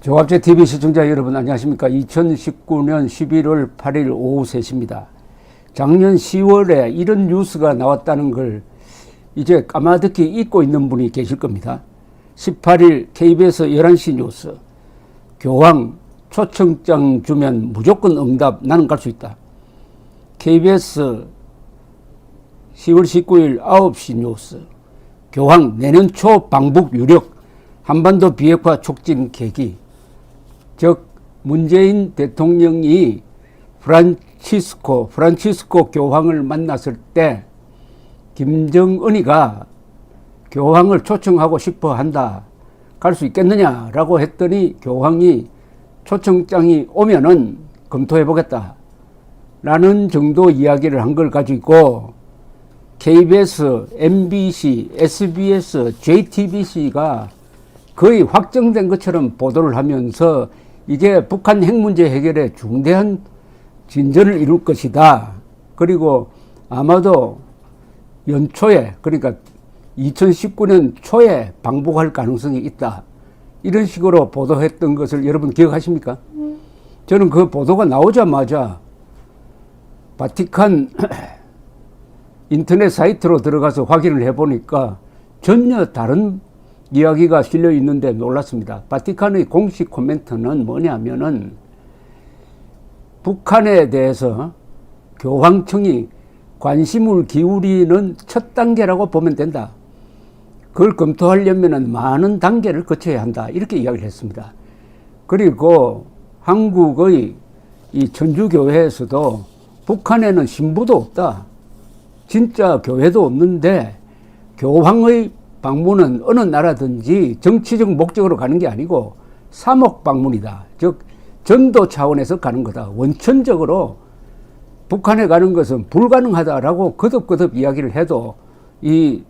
종합제TV 시청자 여러분 안녕하십니까. 2019년 11월 8일 오후 3시입니다. 작년 10월에 이런 뉴스가 나왔다는 걸 이제 까마득히 잊고 있는 분이 계실 겁니다. 18일 KBS 11시 뉴스. 교황 초청장 주면 무조건 응답, 나는 갈 수 있다. KBS 10월 19일 9시 뉴스. 교황 내년 초 방북 유력, 한반도 비핵화 촉진 계기. 즉 문재인 대통령이 프란치스코 교황을 만났을 때 김정은이가 교황을 초청하고 싶어 한다. 갈 수 있겠느냐라고 했더니 교황이 초청장이 오면은 검토해 보겠다. 라는 정도 이야기를 한 걸 가지고 KBS, MBC, SBS, JTBC가 거의 확정된 것처럼 보도를 하면서 이게 북한 핵 문제 해결에 중대한 진전을 이룰 것이다. 그리고 아마도 연초에, 그러니까 2019년 초에 방북할 가능성이 있다. 이런 식으로 보도했던 것을 여러분 기억하십니까? 저는 그 보도가 나오자마자 바티칸 인터넷 사이트로 들어가서 확인을 해보니까 전혀 다른 이야기가 실려 있는데 놀랐습니다. 바티칸의 공식 코멘트는 뭐냐면은 북한에 대해서 교황청이 관심을 기울이는 첫 단계라고 보면 된다. 그걸 검토하려면 많은 단계를 거쳐야 한다. 이렇게 이야기를 했습니다. 그리고 한국의 이 천주교회에서도 북한에는 신부도 없다. 진짜 교회도 없는데 교황의 방문은 어느 나라든지 정치적 목적으로 가는 게 아니고 사목 방문이다. 즉 전도 차원에서 가는 거다. 원천적으로 북한에 가는 것은 불가능하다라고 거듭거듭 이야기를 해도 이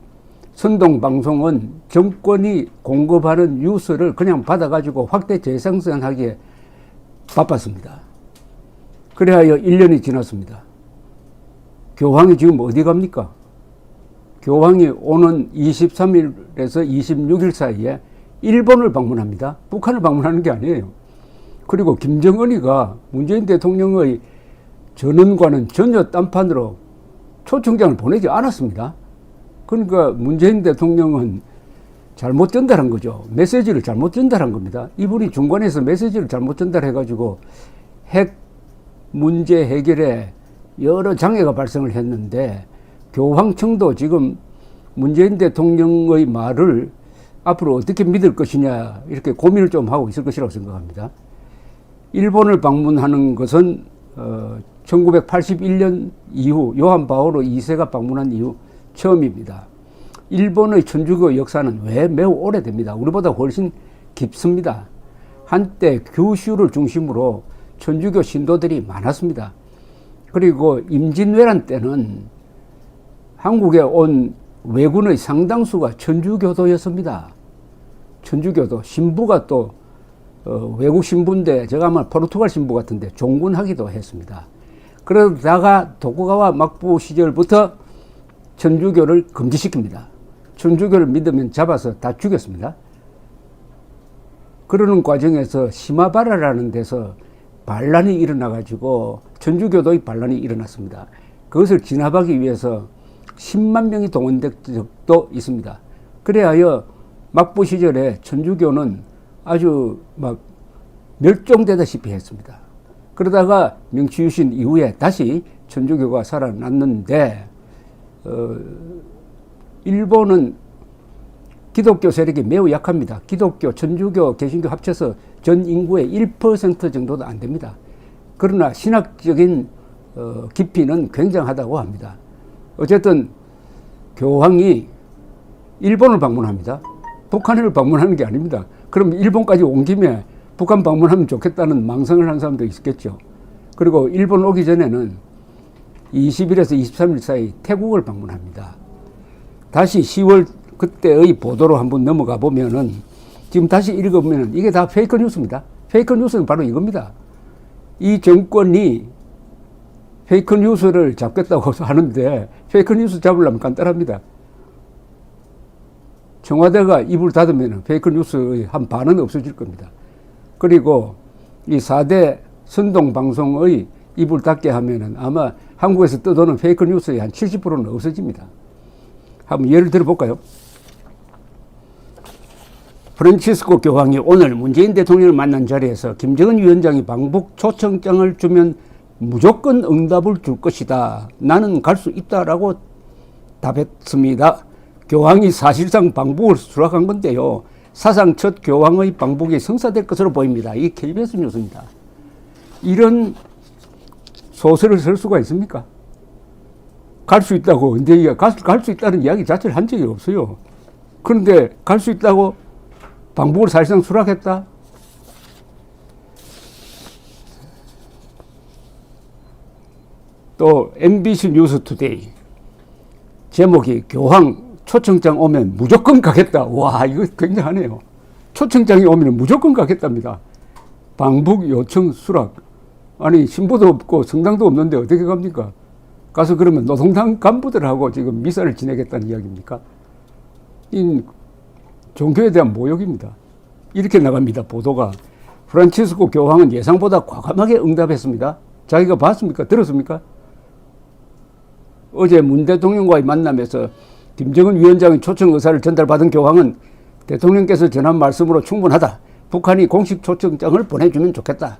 선동방송은 정권이 공급하는 뉴스를 그냥 받아가지고 확대 재생산하기에 바빴습니다. 그래야 1년이 지났습니다. 교황이 지금 어디 갑니까? 교황이 오는 23일에서 26일 사이에 일본을 방문합니다. 북한을 방문하는 게 아니에요. 그리고 김정은이가 문재인 대통령의 전언과는 전혀 딴판으로 초청장을 보내지 않았습니다. 그러니까 문재인 대통령은 잘못 전달한 거죠. 메시지를 잘못 전달한 겁니다. 이분이 중간에서 메시지를 잘못 전달해가지고 핵 문제 해결에 여러 장애가 발생을 했는데 교황청도 지금 문재인 대통령의 말을 앞으로 어떻게 믿을 것이냐 이렇게 고민을 좀 하고 있을 것이라고 생각합니다. 일본을 방문하는 것은 1981년 이후 요한 바오로 2세가 방문한 이후 처음입니다. 일본의 천주교 역사는 왜 매우 오래됩니다. 우리보다 훨씬 깊습니다. 한때 규슈를 중심으로 천주교 신도들이 많았습니다. 그리고 임진왜란 때는 한국에 온 왜군의 상당수가 천주교도였습니다. 천주교도. 신부가 또 외국 신부인데 제가 아마 포르투갈 신부 같은데 종군하기도 했습니다. 그러다가 도쿠가와 막부 시절부터 천주교를 금지시킵니다. 천주교를 믿으면 잡아서 다 죽였습니다. 그러는 과정에서 시마바라라는 데서 반란이 일어나가지고 천주교도의 반란이 일어났습니다. 그것을 진압하기 위해서 10만 명이 동원된 적도 있습니다. 그래야 막부 시절에 천주교는 아주 막 멸종되다시피 했습니다. 그러다가 명치유신 이후에 다시 천주교가 살아났는데 일본은 기독교 세력이 매우 약합니다. 기독교, 천주교, 개신교 합쳐서 전 인구의 1% 정도도 안 됩니다. 그러나 신학적인 깊이는 굉장하다고 합니다. 어쨌든 교황이 일본을 방문합니다. 북한을 방문하는 게 아닙니다. 그럼 일본까지 온 김에 북한 방문하면 좋겠다는 망상을 한 사람도 있겠죠. 그리고 일본 오기 전에는 20일에서 23일 사이 태국을 방문합니다. 다시 10월 그때의 보도로 한번 넘어가 보면은 지금 다시 읽어보면 이게 다 페이크 뉴스입니다. 페이크 뉴스는 바로 이겁니다. 이 정권이 페이크 뉴스를 잡겠다고 하는데 페이크 뉴스 잡으려면 간단합니다. 청와대가 입을 닫으면 페이크 뉴스의 한 반은 없어질 겁니다. 그리고 이 4대 선동방송의 입을 닫게 하면은 아마 한국에서 떠도는 페이크 뉴스의 한 70%는 없어집니다. 한번 예를 들어볼까요? 프란치스코 교황이 오늘 문재인 대통령을 만난 자리에서 김정은 위원장이 방북 초청장을 주면 무조건 응답을 줄 것이다. 나는 갈 수 있다라고 답했습니다. 교황이 사실상 방북을 수락한 건데요. 사상 첫 교황의 방북이 성사될 것으로 보입니다. 이게 KBS 뉴스입니다. 이런 소설을 쓸 수가 있습니까? 갈 수 있다고 언제 갈 수 있다는 이야기 자체를 한 적이 없어요. 그런데 갈 수 있다고 방북을 사실상 수락했다? 또 MBC 뉴스투데이 제목이 교황 초청장 오면 무조건 가겠다. 와, 이거 굉장하네요. 초청장이 오면 무조건 가겠답니다. 방북 요청 수락. 아니, 신부도 없고 성당도 없는데 어떻게 갑니까? 가서 그러면 노동당 간부들하고 지금 미사를 지내겠다는 이야기입니까? 이 종교에 대한 모욕입니다. 이렇게 나갑니다. 보도가. 프란치스코 교황은 예상보다 과감하게 응답했습니다. 자기가 봤습니까? 들었습니까? 어제 문 대통령과의 만남에서 김정은 위원장의 초청 의사를 전달받은 교황은 대통령께서 전한 말씀으로 충분하다. 북한이 공식 초청장을 보내주면 좋겠다.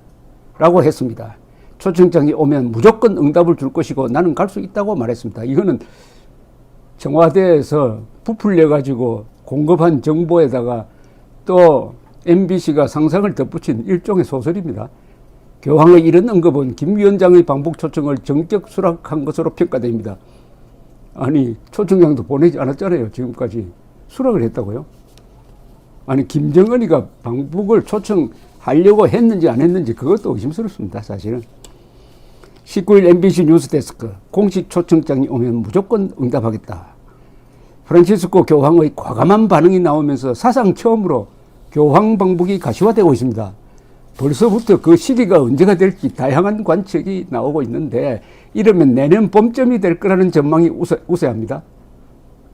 라고 했습니다. 초청장이 오면 무조건 응답을 줄 것이고 나는 갈 수 있다고 말했습니다. 이거는 청와대에서 부풀려가지고 공급한 정보에다가 또 MBC가 상상을 덧붙인 일종의 소설입니다. 교황의 이런 언급은 김 위원장의 방북 초청을 전격 수락한 것으로 평가됩니다. 아니, 초청장도 보내지 않았잖아요. 지금까지. 수락을 했다고요? 아니, 김정은이가 방북을 초청하려고 했는지 안 했는지 그것도 의심스럽습니다. 사실은. 19일 MBC 뉴스데스크 공식 초청장이 오면 무조건 응답하겠다. 프란치스코 교황의 과감한 반응이 나오면서 사상 처음으로 교황 방북이 가시화되고 있습니다. 벌써부터 그 시기가 언제가 될지 다양한 관측이 나오고 있는데 이러면 내년 봄쯤이 될 거라는 전망이 우세합니다.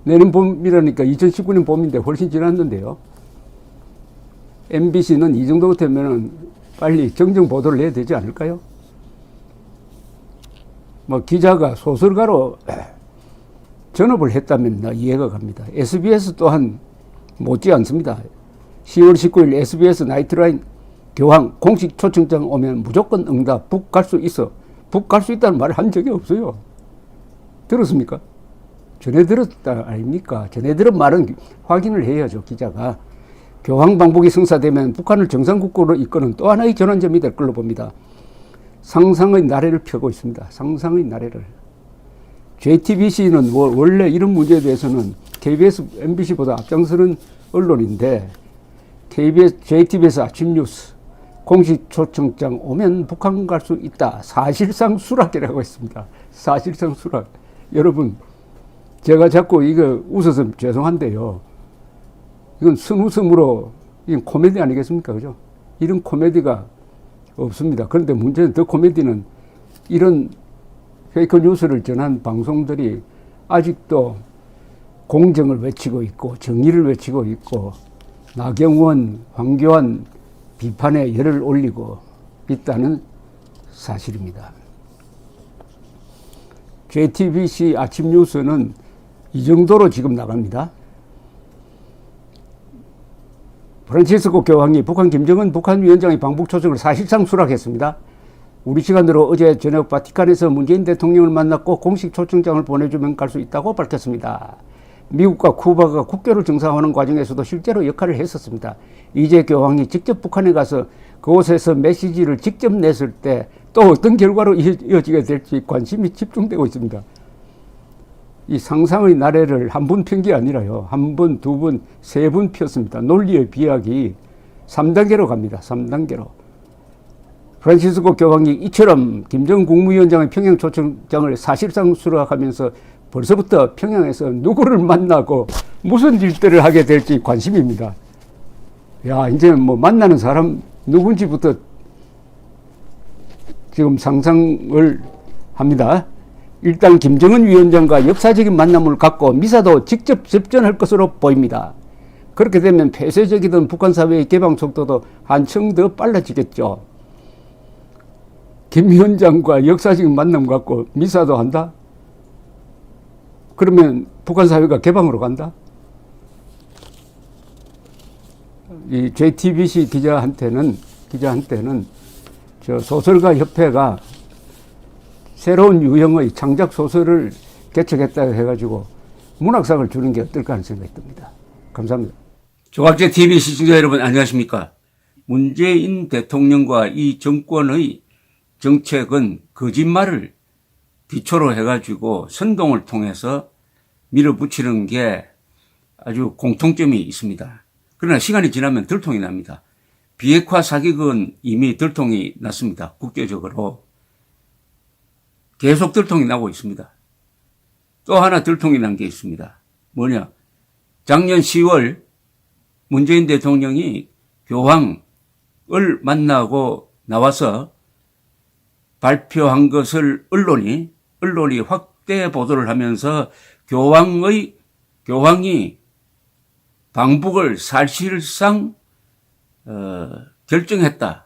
내년 봄이라니까 2019년 봄인데 훨씬 지났는데요. MBC는 이 정도 되면 빨리 정정 보도를 해야 되지 않을까요? 뭐 기자가 소설가로 전업을 했다면 나 이해가 갑니다. SBS 또한 못지 않습니다. 10월 19일 SBS 나이트라인 교황 공식 초청장 오면 무조건 응답, 북 갈 수 있어. 북 갈 수 있다는 말을 한 적이 없어요. 들었습니까? 전해 들었다 아닙니까? 전해 들은 말은 확인을 해야죠, 기자가. 교황 방북이 성사되면 북한을 정상국가로 이끄는 또 하나의 전환점이 될 걸로 봅니다. 상상의 나래를 펴고 있습니다. 상상의 나래를. JTBC는 원래 이런 문제에 대해서는 KBS, MBC보다 앞장서는 언론인데 JTBC 아침 뉴스 공식 초청장 오면 북한 갈 수 있다. 사실상 수락이라고 했습니다. 사실상 수락. 여러분, 제가 자꾸 이거 웃어서 죄송한데요. 이건 순웃음으로, 이건 코미디 아니겠습니까? 그죠? 이런 코미디가 없습니다. 그런데 문제는 더 코미디는 이런 페이크 뉴스를 전한 방송들이 아직도 공정을 외치고 있고 정의를 외치고 있고 나경원, 황교안 비판에 열을 올리고 있다는 사실입니다. JTBC 아침 뉴스는 이 정도로 지금 나갑니다. 프란치스코 교황이 북한 김정은 북한 위원장의 방북 초청을 사실상 수락했습니다. 우리 시간으로 어제 저녁 바티칸에서 문재인 대통령을 만났고 공식 초청장을 보내주면 갈 수 있다고 밝혔습니다. 미국과 쿠바가 국교를 정상화하는 과정에서도 실제로 역할을 했었습니다. 이제 교황이 직접 북한에 가서 그곳에서 메시지를 직접 냈을 때 또 어떤 결과로 이어지게 될지 관심이 집중되고 있습니다. 이 상상의 나래를 한 분 편 게 아니라요. 한 분, 두 분, 세 분 폈습니다. 논리의 비약이 3단계로 갑니다. 3단계로. 프란치스코 교황이 이처럼 김정은 국무위원장의 평양 초청장을 사실상 수락하면서 벌써부터 평양에서 누구를 만나고 무슨 일들을 하게 될지 관심입니다. 야, 이제 뭐 만나는 사람 누군지부터 지금 상상을 합니다. 일단 김정은 위원장과 역사적인 만남을 갖고 미사도 직접 접전할 것으로 보입니다. 그렇게 되면 폐쇄적이던 북한 사회의 개방 속도도 한층 더 빨라지겠죠. 김 위원장과 역사적인 만남 갖고 미사도 한다? 그러면 북한 사회가 개방으로 간다? 이 JTBC 기자한테는 저 소설가 협회가 새로운 유형의 창작 소설을 개척했다 해가지고 문학상을 주는 게 어떨까 하는 생각이 듭니다. 감사합니다. 조각제 TV 시청자 여러분 안녕하십니까? 문재인 대통령과 이 정권의 정책은 거짓말을 기초로 해가지고 선동을 통해서 밀어붙이는 게 아주 공통점이 있습니다. 그러나 시간이 지나면 들통이 납니다. 비핵화 사격은 이미 들통이 났습니다. 국제적으로. 계속 들통이 나고 있습니다. 또 하나 들통이 난 게 있습니다. 뭐냐? 작년 10월 문재인 대통령이 교황을 만나고 나와서 발표한 것을 언론이 확대 보도를 하면서 교황이 방북을 사실상 결정했다라고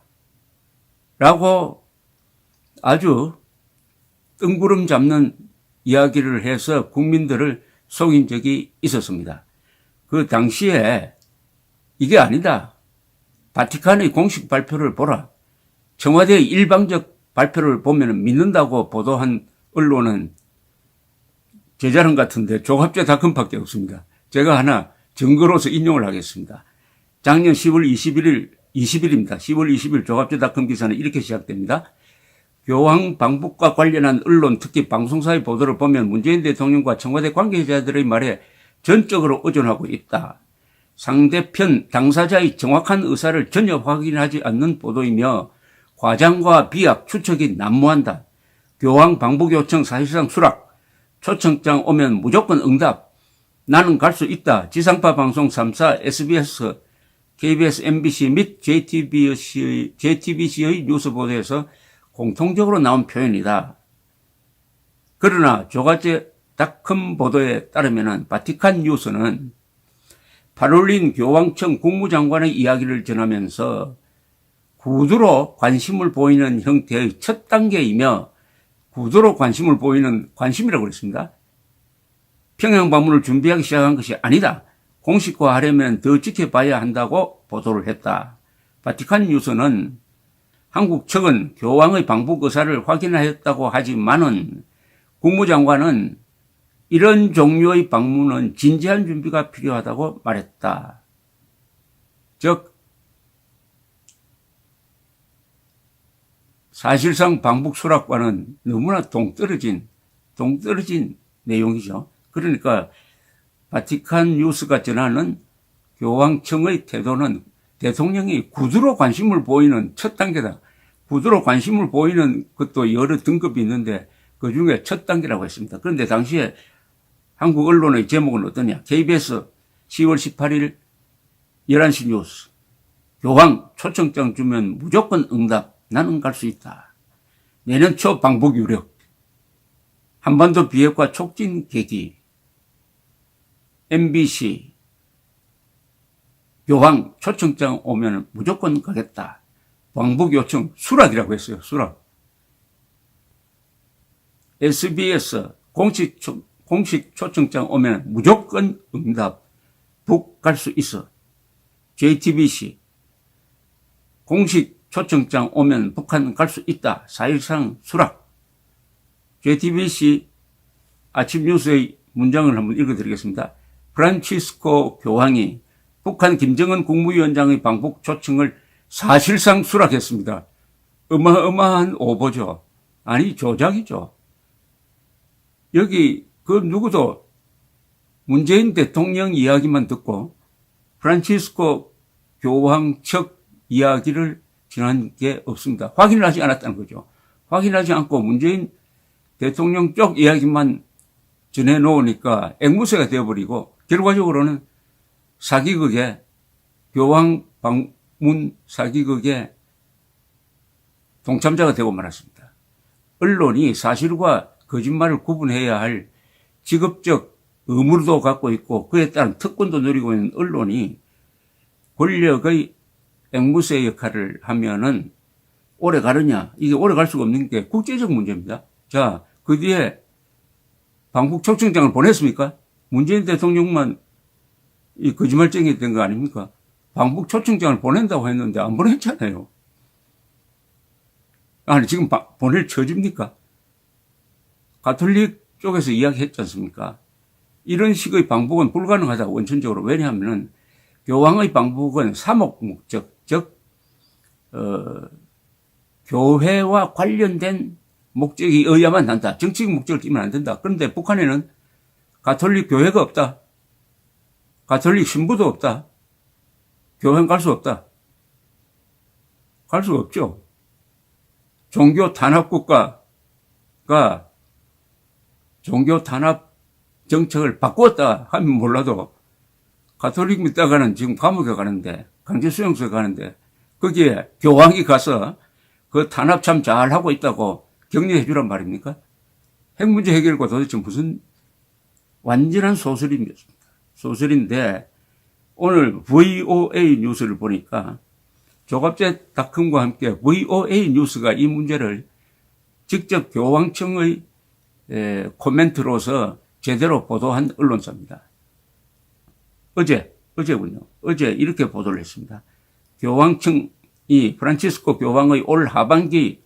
아주 뜬구름 잡는 이야기를 해서 국민들을 속인 적이 있었습니다. 그 당시에 이게 아니다. 바티칸의 공식 발표를 보라. 청와대의 일방적 발표를 보면 믿는다고 보도한 언론은 제자랑 같은데 조갑제닷컴밖에 없습니다. 제가 하나 증거로서 인용을 하겠습니다. 작년 10월 20일입니다. 10월 20일 조갑제닷컴 기사는 이렇게 시작됩니다. 교황 방북과 관련한 언론 특히 방송사의 보도를 보면 문재인 대통령과 청와대 관계자들의 말에 전적으로 의존하고 있다. 상대편 당사자의 정확한 의사를 전혀 확인하지 않는 보도이며 과장과 비약, 추측이 난무한다. 교황 방북 요청 사실상 수락. 초청장 오면 무조건 응답. 나는 갈 수 있다. 지상파 방송 3사, SBS, KBS, MBC 및 JTBC의 뉴스 보도에서 공통적으로 나온 표현이다. 그러나 조가제닷컴 보도에 따르면 바티칸 뉴스는 파롤린 교황청 국무장관의 이야기를 전하면서 구두로 관심을 보이는 형태의 첫 단계이며 구두로 관심을 보이는 관심이라고 그랬습니다. 평양 방문을 준비하기 시작한 것이 아니다. 공식화하려면 더 지켜봐야 한다고 보도를 했다. 바티칸 뉴스는 한국 측은 교황의 방북 의사를 확인하였다고 하지만은 국무장관은 이런 종류의 방문은 진지한 준비가 필요하다고 말했다. 즉 사실상 방북 수락과는 너무나 동떨어진 내용이죠. 그러니까 바티칸 뉴스가 전하는 교황청의 태도는 대통령이 구두로 관심을 보이는 첫 단계다. 구두로 관심을 보이는 것도 여러 등급이 있는데 그중에 첫 단계라고 했습니다. 그런데 당시에 한국 언론의 제목은 어떠냐. KBS 10월 18일 11시 뉴스. 교황 초청장 주면 무조건 응답. 나는 갈 수 있다. 내년 초 방북 유력. 한반도 비핵화 촉진 계기. MBC. 교황 초청장 오면 무조건 가겠다. 방북 요청 수락이라고 했어요. 수락. SBS 공식 초청장 오면 무조건 응답. 북 갈 수 있어. JTBC 공식 초청장 오면 북한 갈 수 있다. 4.13 수락. JTBC 아침 뉴스의 문장을 한번 읽어드리겠습니다. 프란치스코 교황이 북한 김정은 국무위원장의 방북 초청을 사실상 수락했습니다. 어마어마한 오보죠. 아니 조작이죠. 여기 그 누구도 문재인 대통령 이야기만 듣고 프란치스코 교황 측 이야기를 지난 게 없습니다. 확인을 하지 않았다는 거죠. 확인하지 않고 문재인 대통령 쪽 이야기만 전해놓으니까 앵무새가 되어버리고 결과적으로는 사기극에 교황 방문 사기극에 동참자가 되고 말았습니다. 언론이 사실과 거짓말을 구분해야 할 직업적 의무도 갖고 있고 그에 따른 특권도 누리고 있는 언론이 권력의 앵무새 역할을 하면은 오래 가느냐? 이게 오래 갈 수가 없는 게 국제적 문제입니다. 자, 그 뒤에 방북 초청장을 보냈습니까? 문재인 대통령만 이 거짓말쟁이 된 거 아닙니까? 방북 초청장을 보낸다고 했는데 안 보냈잖아요. 아니, 지금 보낼 처지입니까? 가톨릭 쪽에서 이야기했지 않습니까? 이런 식의 방북은 불가능하다, 원천적으로. 왜냐하면 교황의 방북은 사목 목적, 즉, 교회와 관련된 목적이 어야만 한다. 정치적 목적을 띠면 안 된다. 그런데 북한에는 가톨릭 교회가 없다. 가톨릭 신부도 없다. 교회는 갈 수 없다. 갈 수가 없죠. 종교 탄압 국가가 종교 탄압 정책을 바꾸었다 하면 몰라도 가톨릭 믿다가는 지금 감옥에 가는데, 강제수용소에 가는데, 거기에 교황이 가서 그 탄압 참 잘하고 있다고 격려해 주란 말입니까? 핵 문제 해결과 도대체 무슨 완전한 소설입니다. 소설인데 오늘 VOA 뉴스를 보니까 조갑제닷컴과 함께 VOA 뉴스가 이 문제를 직접 교황청의 코멘트로서 제대로 보도한 언론사입니다. 어제군요. 어제 이렇게 보도를 했습니다. 교황청이 프란치스코 교황의 올 하반기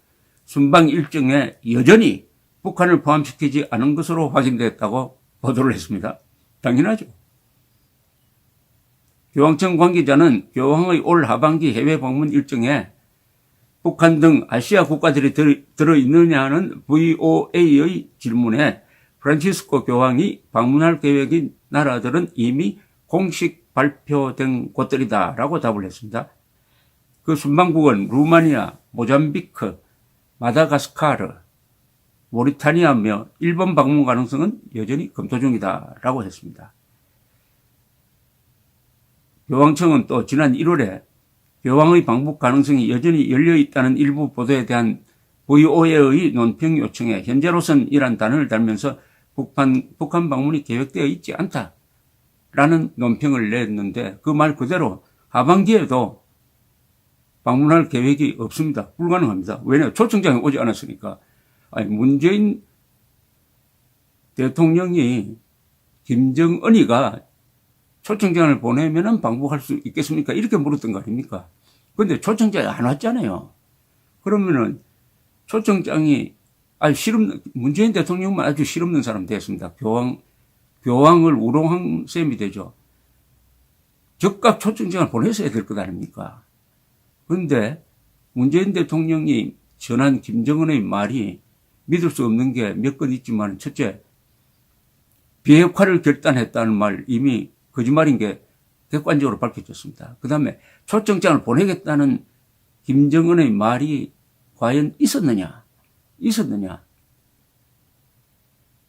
순방 일정에 여전히 북한을 포함시키지 않은 것으로 확인됐다고 보도를 했습니다. 당연하죠. 교황청 관계자는 교황의 올 하반기 해외 방문 일정에 북한 등 아시아 국가들이 들어있느냐는 VOA의 질문에 프란치스코 교황이 방문할 계획인 나라들은 이미 공식 발표된 곳들이다라고 답을 했습니다. 그 순방국은 루마니아, 모잠비크, 마다가스카르, 모리타니아며 일본 방문 가능성은 여전히 검토 중이다라고 했습니다. 교황청은 또 지난 1월에 교황의 방북 가능성이 여전히 열려있다는 일부 보도에 대한 VOA의 논평 요청에 현재로선 이란 단어를 달면서 북한 방문이 계획되어 있지 않다라는 논평을 냈는데 그 말 그대로 하반기에도 방문할 계획이 없습니다. 불가능합니다. 왜냐하면 초청장이 오지 않았으니까. 아니, 문재인 대통령이 김정은이가 초청장을 보내면은 방북할 수 있겠습니까? 이렇게 물었던 거 아닙니까? 그런데 초청장이 안 왔잖아요. 그러면은 초청장이 문재인 대통령만 아주 실없는 사람 됐습니다. 교황을 우롱한 셈이 되죠. 즉각 초청장을 보냈어야 될 것 아닙니까? 그런데 문재인 대통령이 전한 김정은의 말이 믿을 수 없는 게 몇 건 있지만, 첫째, 비핵화를 결단했다는 말 이미 거짓말인 게 객관적으로 밝혀졌습니다. 그 다음에 초청장을 보내겠다는 김정은의 말이 과연 있었느냐?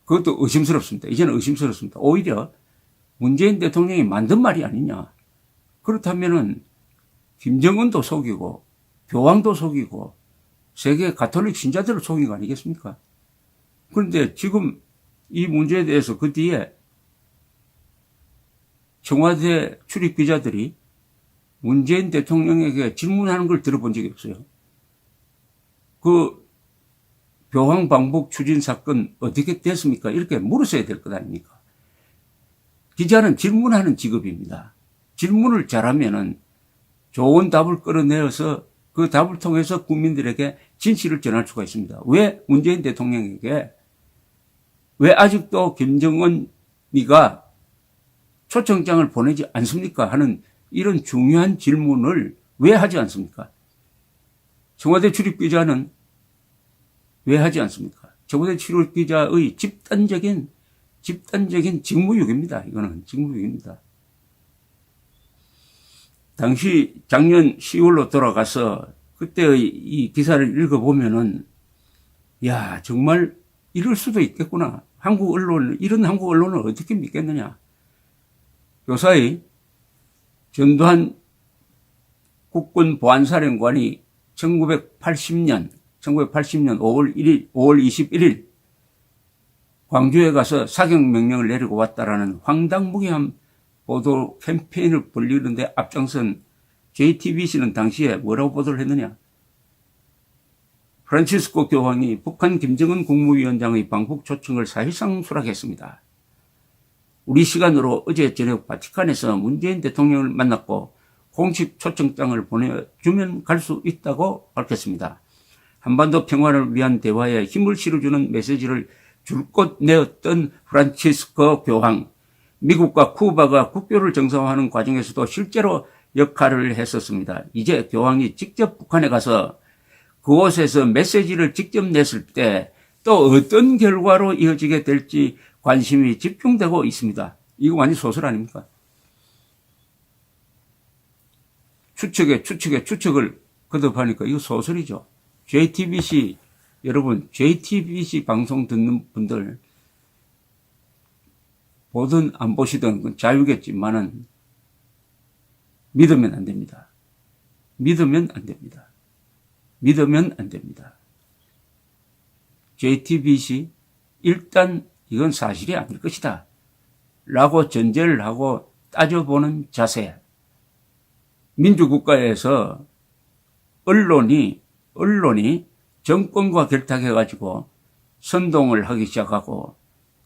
그것도 의심스럽습니다. 이제는 의심스럽습니다. 오히려 문재인 대통령이 만든 말이 아니냐? 그렇다면은 김정은도 속이고 교황도 속이고 세계 가톨릭 신자들을 속인 거 아니겠습니까? 그런데 지금 이 문제에 대해서 그 뒤에 청와대 출입 기자들이 문재인 대통령에게 질문하는 걸 들어본 적이 없어요. 그 교황 방북 추진 사건 어떻게 됐습니까? 이렇게 물으셔야 될 것 아닙니까? 기자는 질문하는 직업입니다. 질문을 잘하면은 좋은 답을 끌어내어서 그 답을 통해서 국민들에게 진실을 전할 수가 있습니다. 왜 문재인 대통령에게 왜 아직도 김정은이가 초청장을 보내지 않습니까? 하는 이런 중요한 질문을 왜 하지 않습니까? 청와대 출입기자는 왜 하지 않습니까? 청와대 출입기자의 집단적인 직무유기입니다. 이거는 직무유기입니다. 당시 작년 10월로 돌아가서 그때의 이 기사를 읽어보면은, 야, 정말 이럴 수도 있겠구나. 이런 한국 언론을 어떻게 믿겠느냐. 요사이 전두환 국군 보안사령관이 1980년 5월 21일 광주에 가서 사격 명령을 내리고 왔다라는 황당무계한 보도 캠페인을 벌리는데 앞장선 JTBC는 당시에 뭐라고 보도를 했느냐? 프란치스코 교황이 북한 김정은 국무위원장의 방북 초청을 사실상 수락했습니다. 우리 시간으로 어제 저녁 바티칸에서 문재인 대통령을 만났고 공식 초청장을 보내주면 갈 수 있다고 밝혔습니다. 한반도 평화를 위한 대화에 힘을 실어주는 메시지를 줄곧 내었던 프란치스코 교황. 미국과 쿠바가 국교를 정상화하는 과정에서도 실제로 역할을 했었습니다. 이제 교황이 직접 북한에 가서 그곳에서 메시지를 직접 냈을 때 또 어떤 결과로 이어지게 될지 관심이 집중되고 있습니다. 이거 완전 소설 아닙니까? 추측을 거듭하니까 이거 소설이죠. JTBC, 여러분, JTBC 방송 듣는 분들, 보든 안 보시든 그건 자유겠지만은 믿으면 안 됩니다. 믿으면 안 됩니다. 믿으면 안 됩니다. JTBC, 일단 이건 사실이 아닐 것이다. 라고 전제를 하고 따져보는 자세. 민주국가에서 언론이 정권과 결탁해가지고 선동을 하기 시작하고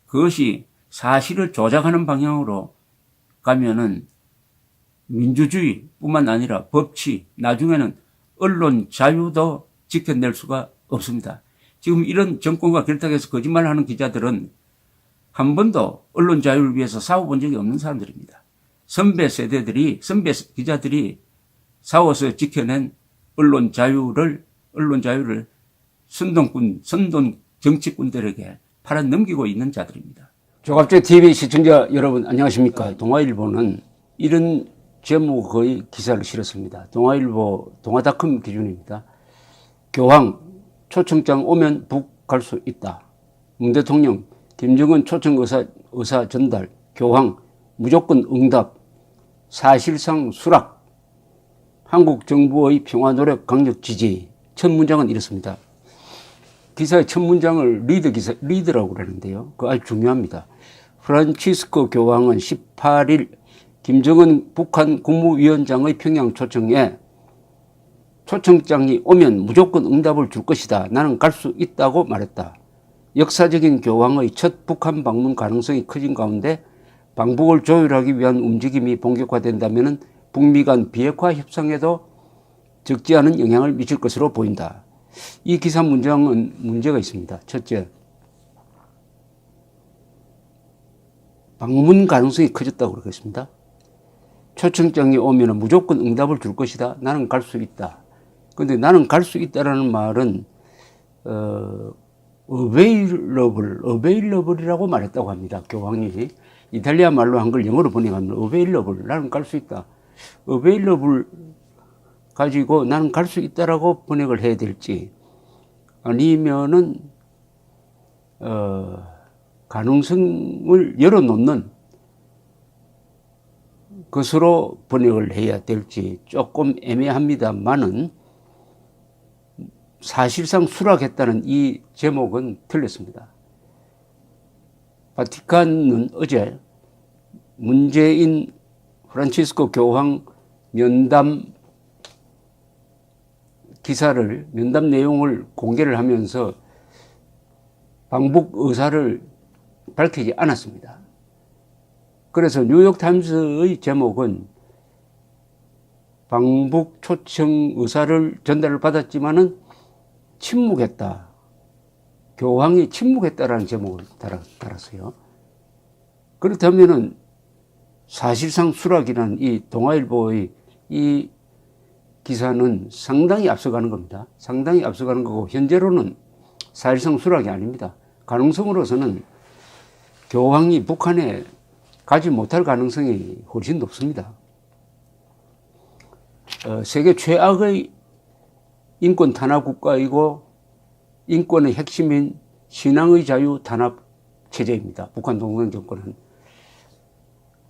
그것이 사실을 조작하는 방향으로 가면은 민주주의뿐만 아니라 법치, 나중에는 언론 자유도 지켜낼 수가 없습니다. 지금 이런 정권과 결탁해서 거짓말하는 기자들은 한 번도 언론 자유를 위해서 싸워본 적이 없는 사람들입니다. 선배 기자들이 싸워서 지켜낸 언론 자유를 선동 정치꾼들에게 팔아 넘기고 있는 자들입니다. 조갑제 TV 시청자 여러분 안녕하십니까? 동아일보는 이런 제목의 기사를 실었습니다. 동아일보 동아닷컴 기준입니다. 교황 초청장 오면 북 갈 수 있다. 문 대통령 김정은 초청 의사 전달 교황 무조건 응답 사실상 수락 한국 정부의 평화 노력 강력 지지. 첫 문장은 이렇습니다. 기사의 첫 문장을 리드라고 그러는데요. 그거 아주 중요합니다. 프란치스코 교황은 18일 김정은 북한 국무위원장의 평양 초청에 초청장이 오면 무조건 응답을 줄 것이다. 나는 갈 수 있다고 말했다. 역사적인 교황의 첫 북한 방문 가능성이 커진 가운데 방북을 조율하기 위한 움직임이 본격화된다면 북미 간 비핵화 협상에도 적지 않은 영향을 미칠 것으로 보인다. 이 기사 문장은 문제가 있습니다. 첫째, 방문 가능성이 커졌다고 그러겠습니다. 초청장이 오면 무조건 응답을 줄 것이다. 나는 갈 수 있다. 그런데 나는 갈 수 있다라는 말은 available이라고 말했다고 합니다. 교황이 이탈리아 말로 한 걸 영어로 번역하면 available, 나는 갈 수 있다. available 가지고 나는 갈 수 있다라고 번역을 해야 될지 아니면은 가능성을 열어놓는 것으로 번역을 해야 될지 조금 애매합니다만은 사실상 수락했다는 이 제목은 틀렸습니다. 바티칸은 어제 문재인 프란치스코 교황 면담 내용을 공개를 하면서 방북 의사를 밝히지 않았습니다. 그래서 뉴욕타임스의 제목은 방북 초청 의사를 전달을 받았지만은 침묵했다. 교황이 침묵했다라는 제목을 달았어요. 그렇다면은 사실상 수락이라는 이 동아일보의 이 기사는 상당히 앞서가는 겁니다. 상당히 앞서가는 거고 현재로는 사실상 수락이 아닙니다. 가능성으로서는 교황이 북한에 가지 못할 가능성이 훨씬 높습니다. 세계 최악의 인권 탄압 국가이고 인권의 핵심인 신앙의 자유 탄압 체제입니다. 북한 동성 정권은.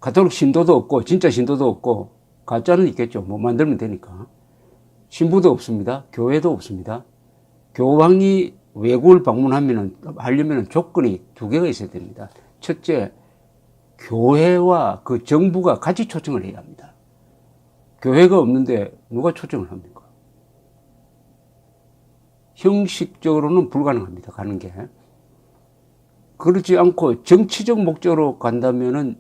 가톨릭 신도도 없고 진짜 신도도 없고 가짜는 있겠죠. 뭐 만들면 되니까. 신부도 없습니다. 교회도 없습니다. 교황이 외국을 하려면 조건이 두 개가 있어야 됩니다. 첫째, 교회와 그 정부가 같이 초청을 해야 합니다. 교회가 없는데 누가 초청을 합니까? 형식적으로는 불가능합니다. 가는 게. 그렇지 않고 정치적 목적으로 간다면은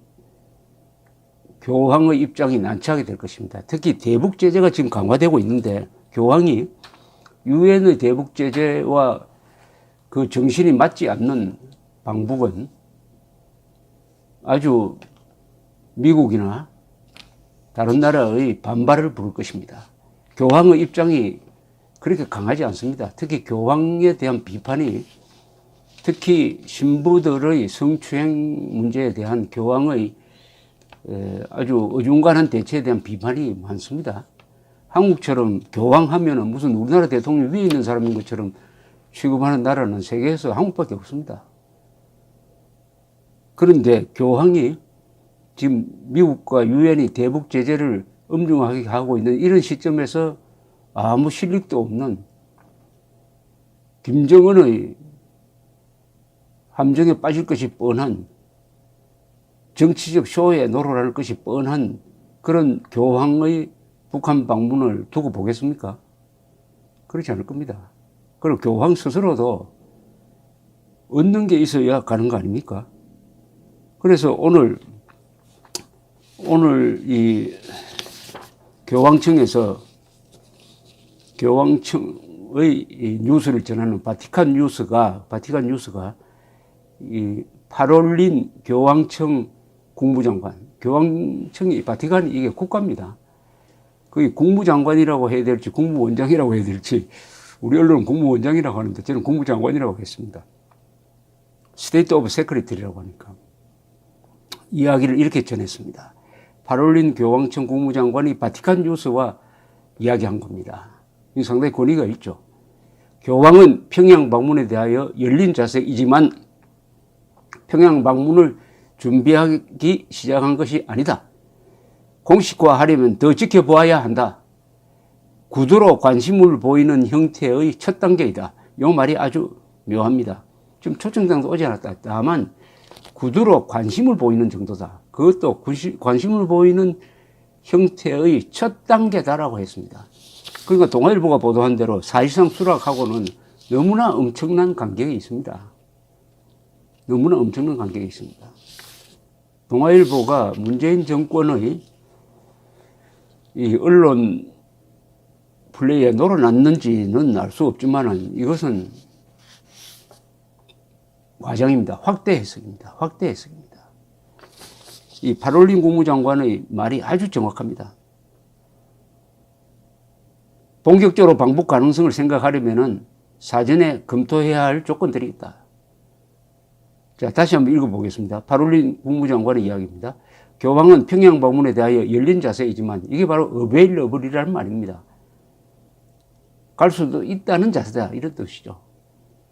교황의 입장이 난처하게 될 것입니다. 특히 대북 제재가 지금 강화되고 있는데 교황이 유엔의 대북 제재와 그 정신이 맞지 않는 방북은 아주 미국이나 다른 나라의 반발을 부를 것입니다. 교황의 입장이 그렇게 강하지 않습니다. 특히 교황에 대한 비판이 특히 신부들의 성추행 문제에 대한 교황의 아주 어중간한 대처에 대한 비판이 많습니다. 한국처럼 교황하면은 무슨 우리나라 대통령 위에 있는 사람인 것처럼 취급하는 나라는 세계에서 한국밖에 없습니다. 그런데 교황이 지금 미국과 유엔이 대북 제재를 엄중하게 하고 있는 이런 시점에서 아무 실력도 없는 김정은의 함정에 빠질 것이 뻔한 정치적 쇼에 노출할 것이 뻔한 그런 교황의 북한 방문을 두고 보겠습니까? 그렇지 않을 겁니다. 그리고 교황 스스로도 얻는 게 있어야 가는 거 아닙니까? 그래서 오늘 이 교황청의 이 뉴스를 전하는 바티칸 뉴스가 이 파롤린 교황청 국무장관, 교황청이 바티칸이 이게 국가입니다. 그게 국무장관이라고 해야 될지 국무원장이라고 해야 될지 우리 언론은 국무원장이라고 하는데 저는 국무장관이라고 했습니다. 스테이트 오브 세크리티라고 하니까 이야기를 이렇게 전했습니다. 파롤린 교황청 국무장관이 바티칸 뉴스와 이야기한 겁니다. 이 상당히 권위가 있죠. 교황은 평양 방문에 대하여 열린 자세이지만 평양 방문을 준비하기 시작한 것이 아니다. 공식화하려면 더 지켜보아야 한다. 구두로 관심을 보이는 형태의 첫 단계이다. 이 말이 아주 묘합니다. 지금 초청장도 오지 않았다. 다만 구두로 관심을 보이는 정도다. 그것도 관심을 보이는 형태의 첫 단계다라고 했습니다. 그러니까 동아일보가 보도한 대로 사실상 수락하고는 너무나 엄청난 간격이 있습니다. 너무나 엄청난 간격이 있습니다. 동아일보가 문재인 정권의 이 언론 플레이에 놀아났는지는 알 수 없지만은 이것은 과장입니다. 확대 해석입니다. 확대 해석입니다. 이 파롤린 국무장관의 말이 아주 정확합니다. 본격적으로 방북 가능성을 생각하려면은 사전에 검토해야 할 조건들이 있다. 자, 다시 한번 읽어보겠습니다. 파롤린 국무장관의 이야기입니다. 교황은 평양 방문에 대하여 열린 자세이지만 이게 바로 어베일러블이라는 말입니다. 갈 수도 있다는 자세다. 이런 뜻이죠.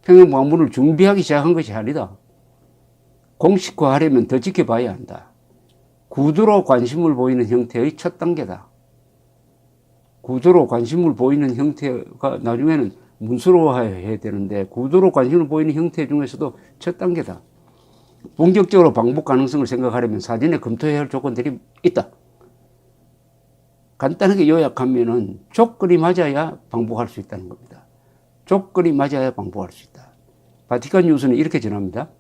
평양 방문을 준비하기 시작한 것이 아니다. 공식화하려면 더 지켜봐야 한다. 구두로 관심을 보이는 형태의 첫 단계다. 구두로 관심을 보이는 형태가 나중에는 문서로화해야 되는데 구두로 관심을 보이는 형태 중에서도 첫 단계다. 본격적으로 방북 가능성을 생각하려면 사전에 검토해야 할 조건들이 있다. 간단하게 요약하면은 조건이 맞아야 방북할 수 있다는 겁니다. 조건이 맞아야 방북할 수 있다. 바티칸 뉴스는 이렇게 전합니다.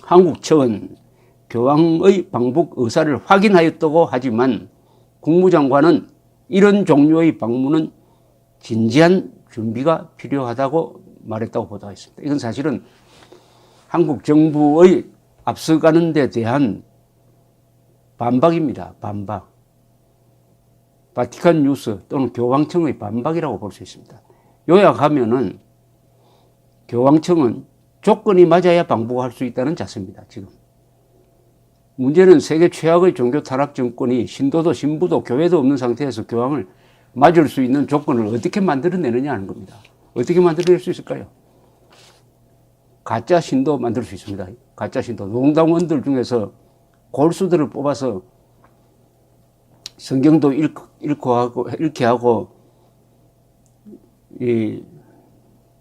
한국 측은 교황의 방북 의사를 확인하였다고 하지만 국무장관은 이런 종류의 방문은 진지한 준비가 필요하다고 말했다고 보도했습니다. 이건 사실은 한국 정부의 앞서가는 데 대한 반박입니다. 반박. 바티칸 뉴스 또는 교황청의 반박이라고 볼 수 있습니다. 요약하면은 교황청은 조건이 맞아야 방북할 수 있다는 자세입니다. 지금. 문제는 세계 최악의 종교 타락 정권이 신도도 신부도 교회도 없는 상태에서 교황을 맞을 수 있는 조건을 어떻게 만들어내느냐 하는 겁니다. 어떻게 만들어낼 수 있을까요? 가짜 신도 만들 수 있습니다. 가짜 신도. 노동당원들 중에서 골수들을 뽑아서 성경도 읽게 하고 이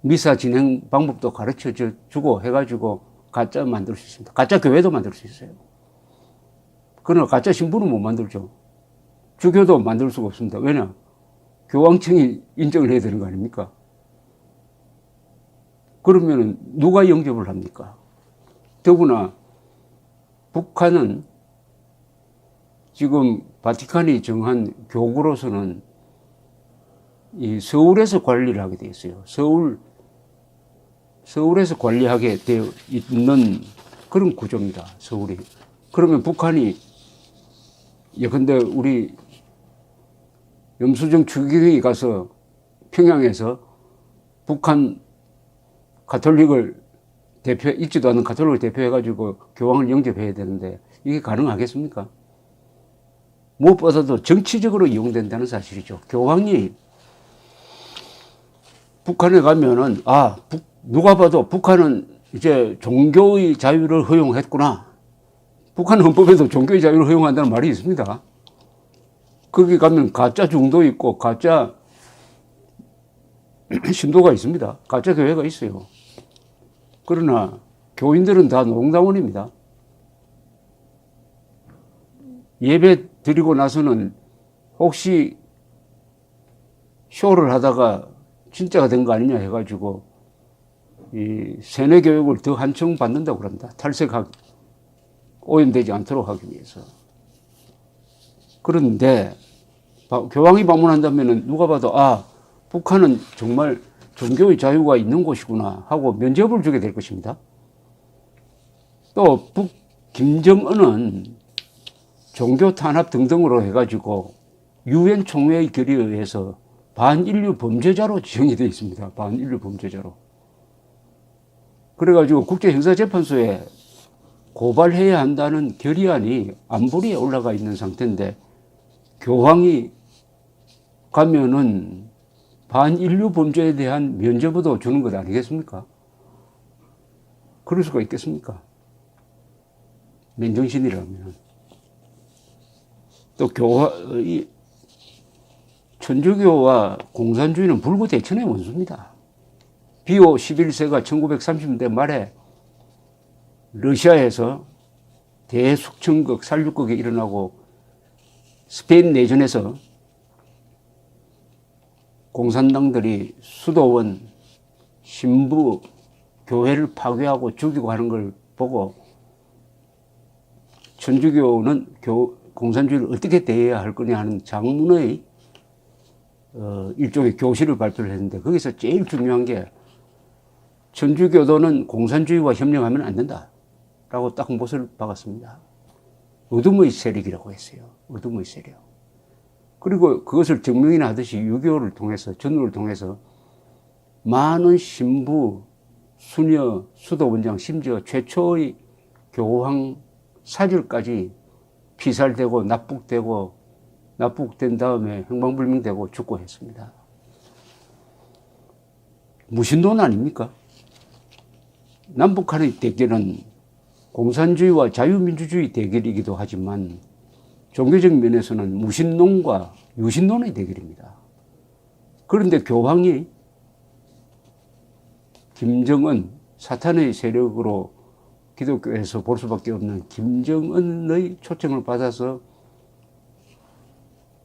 미사 진행 방법도 가르쳐 주고 해가지고 가짜 만들 수 있습니다. 가짜 교회도 만들 수 있어요. 그러나 가짜 신부는 못 만들죠. 주교도 만들 수가 없습니다. 왜냐? 교황청이 인정을 해야 되는 거 아닙니까? 그러면은 누가 영접을 합니까? 더구나 북한은 지금 바티칸이 정한 교구로서는 이 서울에서 관리를 하게 되어 있어요. 서울에서 관리하게 되어 있는 그런 구조입니다. 서울이. 그러면 북한이 예컨대 우리 염수정 추기경이 가서 평양에서 북한 가톨릭을 있지도 않은 가톨릭을 대표해가지고 교황을 영접해야 되는데 이게 가능하겠습니까? 무엇보다도 정치적으로 이용된다는 사실이죠. 교황이 북한에 가면은, 누가 봐도 북한은 이제 종교의 자유를 허용했구나. 북한 헌법에도 종교의 자유를 허용한다는 말이 있습니다. 거기 가면 가짜 중도 있고, 가짜 신도가 있습니다. 가짜 교회가 있어요. 그러나 교인들은 다 노동당원입니다. 예배 드리고 나서는 혹시 쇼를 하다가 진짜가 된 거 아니냐 해가지고 이 세뇌 교육을 더 한층 받는다고 그럽니다. 오염되지 않도록 하기 위해서. 그런데 교황이 방문한다면은 누가 봐도 북한은 정말 종교의 자유가 있는 곳이구나 하고 면접을 주게 될 것입니다. 또 김정은은 종교 탄압 등등으로 해가지고 유엔 총회의 결의에 의해서 반인류 범죄자로 지정이 되어 있습니다. 반인류 범죄자로. 그래가지고 국제형사재판소에 고발해야 한다는 결의안이 안보리에 올라가 있는 상태인데 교황이 가면은 반인류 범죄에 대한 면죄부도 주는 것 아니겠습니까? 그럴 수가 있겠습니까? 맨정신이라면. 또 천주교와 공산주의는 불구대천의 원수입니다. 비오 11세가 1930년대 말에 러시아에서 대숙청극, 살육극이 일어나고 스페인 내전에서 공산당들이 수도원, 신부, 교회를 파괴하고 죽이고 하는 걸 보고 천주교는 공산주의를 어떻게 대해야 할 거냐 하는 장문의 일종의 교실을 발표를 했는데 거기서 제일 중요한 게 천주교도는 공산주의와 협력하면 안 된다라고 딱 못을 박았습니다. 어둠의 세력이라고 했어요. 어둠의 세력. 그리고 그것을 증명이나 하듯이 유교를 통해서 전우를 통해서 많은 신부, 수녀, 수도원장 심지어 최초의 교황 사절까지 피살되고 납북된 다음에 행방불명되고 죽고 했습니다. 무신론 아닙니까? 남북한의 대결은 공산주의와 자유민주주의 대결이기도 하지만 종교적 면에서는 무신론과 유신론의 대결입니다. 그런데 교황이 김정은 사탄의 세력으로 기독교에서 볼 수밖에 없는 김정은의 초청을 받아서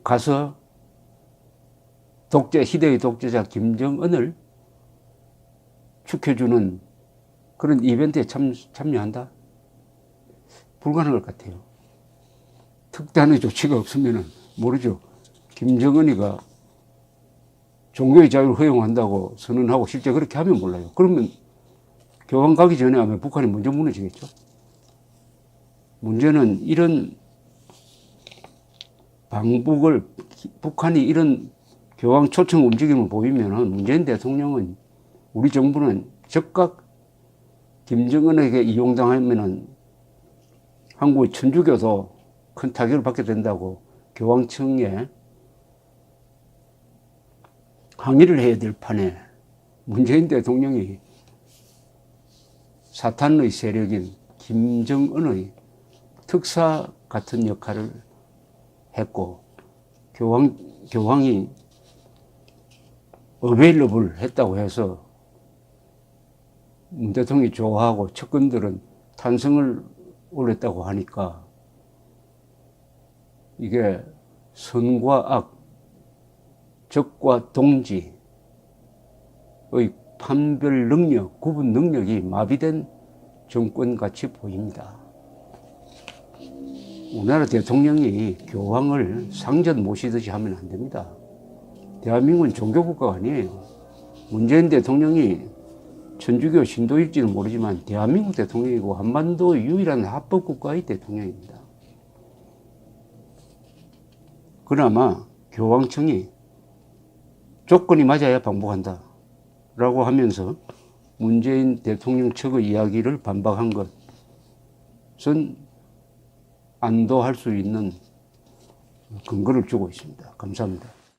가서 희대의 독재자 김정은을 축해주는 그런 이벤트에 참여한다? 불가능할 것 같아요. 특단의 조치가 없으면 모르죠. 김정은이가 종교의 자유를 허용한다고 선언하고 실제 그렇게 하면 몰라요. 그러면 교황 가기 전에 하면 북한이 먼저 무너지겠죠. 문제는 이런 북한이 이런 교황 초청 움직임을 보이면은 문재인 대통령은 우리 정부는 즉각 김정은에게 이용당하면은 한국의 천주교도 큰 타격을 받게 된다고 교황청에 항의를 해야 될 판에 문재인 대통령이 사탄의 세력인 김정은의 특사 같은 역할을 했고 교황이 어베일러블 했다고 해서 문 대통령이 좋아하고 측근들은 탄성을 올렸다고 하니까 이게 선과 악, 적과 동지의 판별 능력, 구분 능력이 마비된 정권같이 보입니다. 우리나라 대통령이 교황을 상전 모시듯이 하면 안 됩니다. 대한민국은 종교국가가 아니에요. 문재인 대통령이 천주교 신도일지는 모르지만 대한민국 대통령이고 한반도 유일한 합법국가의 대통령입니다. 그나마 교황청이 조건이 맞아야 방북한다 라고 하면서 문재인 대통령 측의 이야기를 반박한 것은 안도할 수 있는 근거를 주고 있습니다. 감사합니다.